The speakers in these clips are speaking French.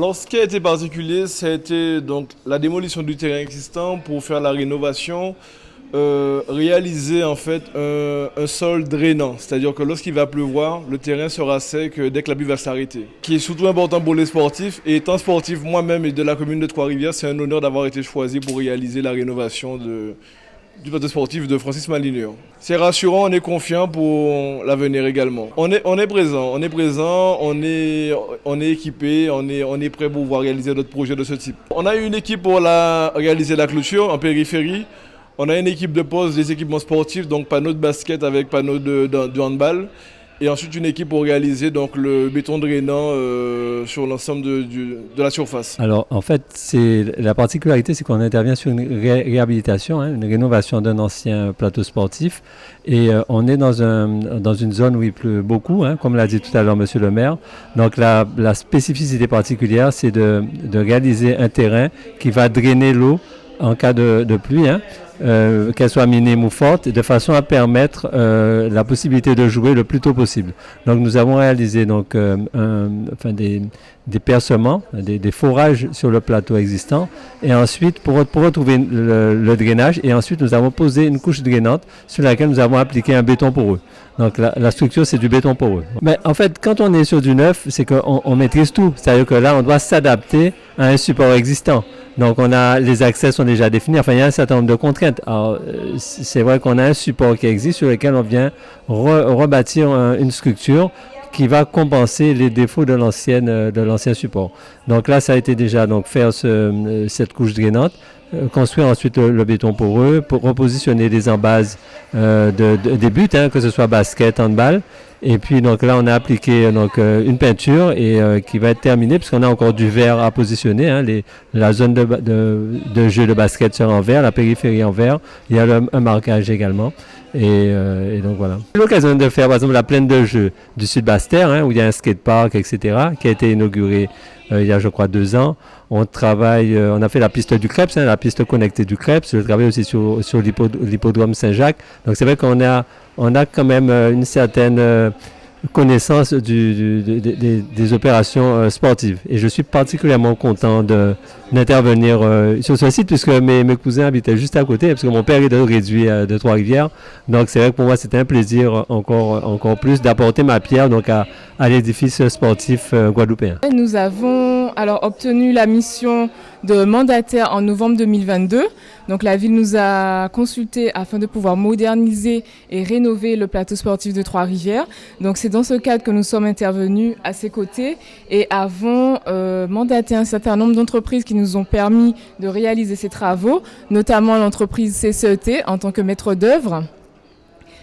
Alors, ce qui a été particulier, c'était donc la démolition du terrain existant pour faire la rénovation, réaliser en fait un sol drainant. C'est-à-dire que lorsqu'il va pleuvoir, le terrain sera sec dès que la pluie va s'arrêter. Qui est surtout important pour les sportifs. Et étant sportif moi-même et de la commune de Trois-Rivières, c'est un honneur d'avoir été choisi pour réaliser la rénovation du plateau sportif de Francis Malinure. C'est rassurant, on est confiant pour l'avenir également. On est présent, on est équipé, on est prêt pour pouvoir réaliser d'autres projets de ce type. On a eu une équipe pour réaliser la clôture en périphérie. On a une équipe de pose des équipements sportifs, donc panneaux de basket avec panneaux de handball. Et ensuite une équipe pour réaliser donc, le béton drainant sur l'ensemble de la surface. Alors en fait, la particularité, c'est qu'on intervient sur une réhabilitation, une rénovation d'un ancien plateau sportif. Et on est dans une zone où il pleut beaucoup, comme l'a dit tout à l'heure Monsieur le maire. Donc la spécificité particulière, c'est de réaliser un terrain qui va drainer l'eau en cas de pluie. Qu'elle soit minime ou forte, de façon à permettre la possibilité de jouer le plus tôt possible. Donc nous avons réalisé donc, des percements, des forages sur le plateau existant, et ensuite pour retrouver le drainage, et ensuite nous avons posé une couche drainante sur laquelle nous avons appliqué un béton poreux. Donc la structure, c'est du béton poreux. Mais en fait, quand on est sur du neuf, c'est qu'on maîtrise tout. C'est-à-dire que là, on doit s'adapter à un support existant. Donc les accès sont déjà définis. Enfin, il y a un certain nombre de contraintes. Alors, c'est vrai qu'on a un support qui existe sur lequel on vient rebâtir une structure qui va compenser les défauts de l'ancien support. Donc là, ça a été déjà faire cette couche drainante, construire ensuite le béton poreux, pour repositionner des embases des buts, que ce soit basket, handball. Et puis donc là, on a appliqué une peinture qui va être terminée puisqu'on a encore du verre à positionner. La zone de jeu de basket sera en verre, la périphérie en verre. Il y a un marquage également. Et donc voilà. J'ai l'occasion de faire par exemple la plaine de jeu du Sud-Bastère, où il y a un skatepark, etc., qui a été inauguré il y a je crois 2 ans. On a fait la piste du Krebs, la piste connectée du Krebs. Je travaille aussi sur l'hippodrome Saint-Jacques. Donc c'est vrai qu'on a quand même une certaine connaissance des opérations sportives. Et je suis particulièrement content d'intervenir sur ce site puisque mes cousins habitaient juste à côté, parce que mon père est de réduit de Trois-Rivières. Donc c'est vrai que pour moi c'était un plaisir encore plus d'apporter ma pierre à l'édifice sportif guadeloupéen. Nous avons alors obtenu la mission de mandataire en novembre 2022. Donc la ville nous a consultés afin de pouvoir moderniser et rénover le plateau sportif de Trois-Rivières. Donc c'est dans ce cadre que nous sommes intervenus à ses côtés et avons mandaté un certain nombre d'entreprises qui nous ont permis de réaliser ces travaux, notamment l'entreprise CCET en tant que maître d'œuvre.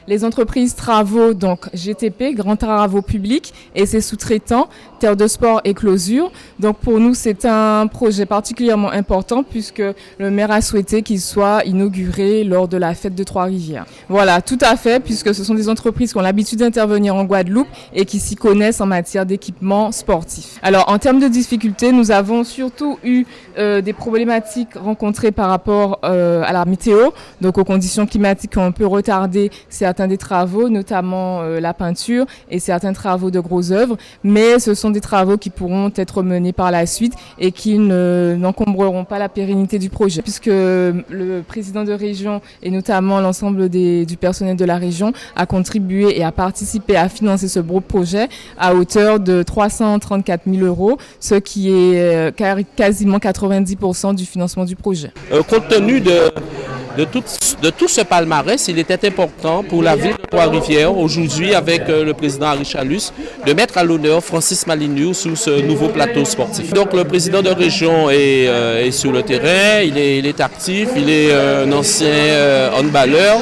Les entreprises travaux, donc GTP, Grand Travaux Publics, et ses sous-traitants, Terre de Sport et Closure. Donc pour nous, c'est un projet particulièrement important puisque le maire a souhaité qu'il soit inauguré lors de la fête de Trois-Rivières. Voilà, tout à fait, puisque ce sont des entreprises qui ont l'habitude d'intervenir en Guadeloupe et qui s'y connaissent en matière d'équipement sportif. Alors en termes de difficultés, nous avons surtout eu des problématiques rencontrées par rapport à la météo, donc aux conditions climatiques qui ont un peu retardé certains des travaux, notamment la peinture et certains travaux de grosses œuvres, mais ce sont des travaux qui pourront être menés par la suite et qui n'encombreront pas la pérennité du projet, puisque le président de région et notamment l'ensemble du personnel de la région a contribué et a participé à financer ce beau projet à hauteur de 334 000 €, ce qui est quasiment 90% du financement du projet. Compte tenu de tout ce palmarès, il était important pour la ville de Trois-Rivières, aujourd'hui avec le président Harry Chalus, de mettre à l'honneur Francis Malinure sur ce nouveau plateau sportif. Donc le président de région est sur le terrain, il est actif, il est un ancien handballeur.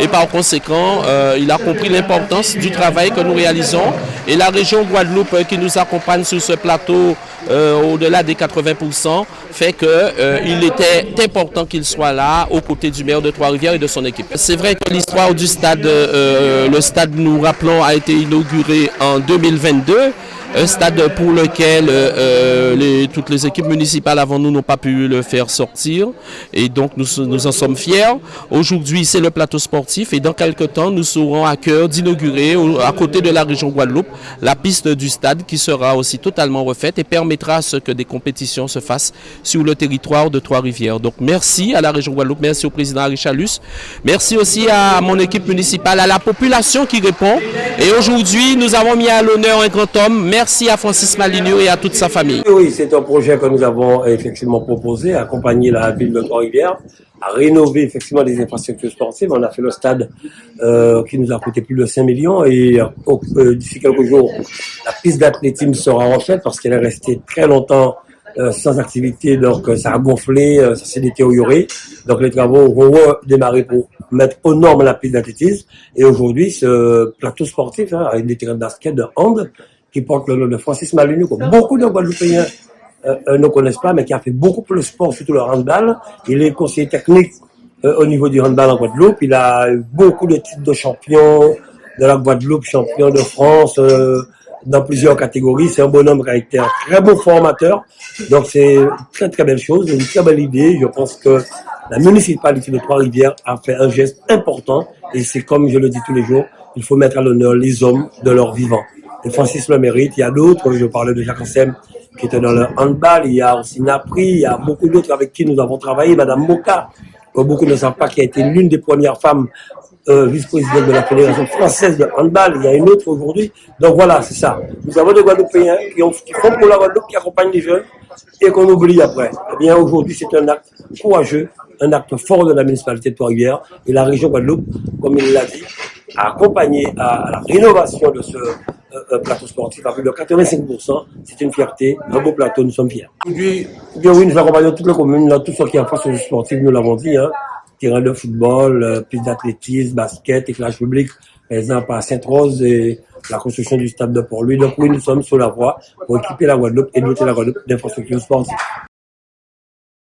Et par conséquent, il a compris l'importance du travail que nous réalisons. Et la région Guadeloupe qui nous accompagne sur ce plateau au-delà des 80% fait qu'il était important qu'il soit là aux côtés du maire de Trois-Rivières et de son équipe. C'est vrai que l'histoire du stade, le stade, nous rappelons, a été inauguré en 2022. un stade pour lequel toutes les équipes municipales avant nous n'ont pas pu le faire sortir. Et donc nous en sommes fiers. Aujourd'hui, c'est le plateau sportif et dans quelques temps, nous serons à cœur d'inaugurer, à côté de la région Guadeloupe, la piste du stade qui sera aussi totalement refaite et permettra à ce que des compétitions se fassent sur le territoire de Trois-Rivières. Donc merci à la région Guadeloupe, merci au président Richalus, merci aussi à mon équipe municipale, à la population qui répond. Et aujourd'hui, nous avons mis à l'honneur un grand homme. Merci à Francis Malinur et à toute sa famille. Oui, c'est un projet que nous avons effectivement proposé, accompagner la ville de Trois-Rivières, à rénover effectivement les infrastructures sportives. On a fait le stade qui nous a coûté plus de 5 millions et d'ici quelques jours, la piste d'athlétisme sera refaite parce qu'elle est restée très longtemps sans activité, donc ça a gonflé, ça s'est détérioré. Donc les travaux vont redémarrer pour mettre aux normes la piste d'athlétisme. Et aujourd'hui, ce plateau sportif, avec des terrains de basket, de hand, qui porte le nom de Francis Malinur, que beaucoup de Guadeloupéens ne connaissent pas, mais qui a fait beaucoup pour le sport, surtout le handball. Il est conseiller technique au niveau du handball en Guadeloupe. Il a eu beaucoup de titres de champion de la Guadeloupe, champion de France, dans plusieurs catégories. C'est un bonhomme qui a été un très bon formateur. Donc c'est une très très belle chose, une très belle idée. Je pense que la municipalité de Trois-Rivières a fait un geste important. Et c'est comme je le dis tous les jours, il faut mettre à l'honneur les hommes de leur vivant. Et Francis le mérite. Il y a d'autres, je parlais de Jacques Ansem qui était dans le handball. Il y a aussi Napri, il y a beaucoup d'autres avec qui nous avons travaillé. Madame Moka, que beaucoup ne savent pas, qui a été l'une des premières femmes vice-présidente de la Fédération française de handball. Il y a une autre aujourd'hui. Donc voilà, c'est ça. Nous avons des Guadeloupéens qui font pour la Guadeloupe, qui accompagnent les jeunes et qu'on oublie après. Eh bien, aujourd'hui, c'est un acte courageux, un acte fort de la municipalité de Trois-Rivières et la région Guadeloupe, comme il l'a dit, a accompagné à la rénovation de ce plateau sportif à plus de 85%. C'est une fierté, un beau plateau, nous sommes fiers. Aujourd'hui, bien oui, nous accompagnons toutes les communes, tout ce qui est en face du sportif, nous l'avons dit, terrain de football, piste d'athlétisme, basket, éclairage public, par exemple à Sainte-Rose et la construction du stade de Port-Louis. Donc oui, nous sommes sur la voie pour équiper la Guadeloupe et doter la Guadeloupe d'infrastructures sportives.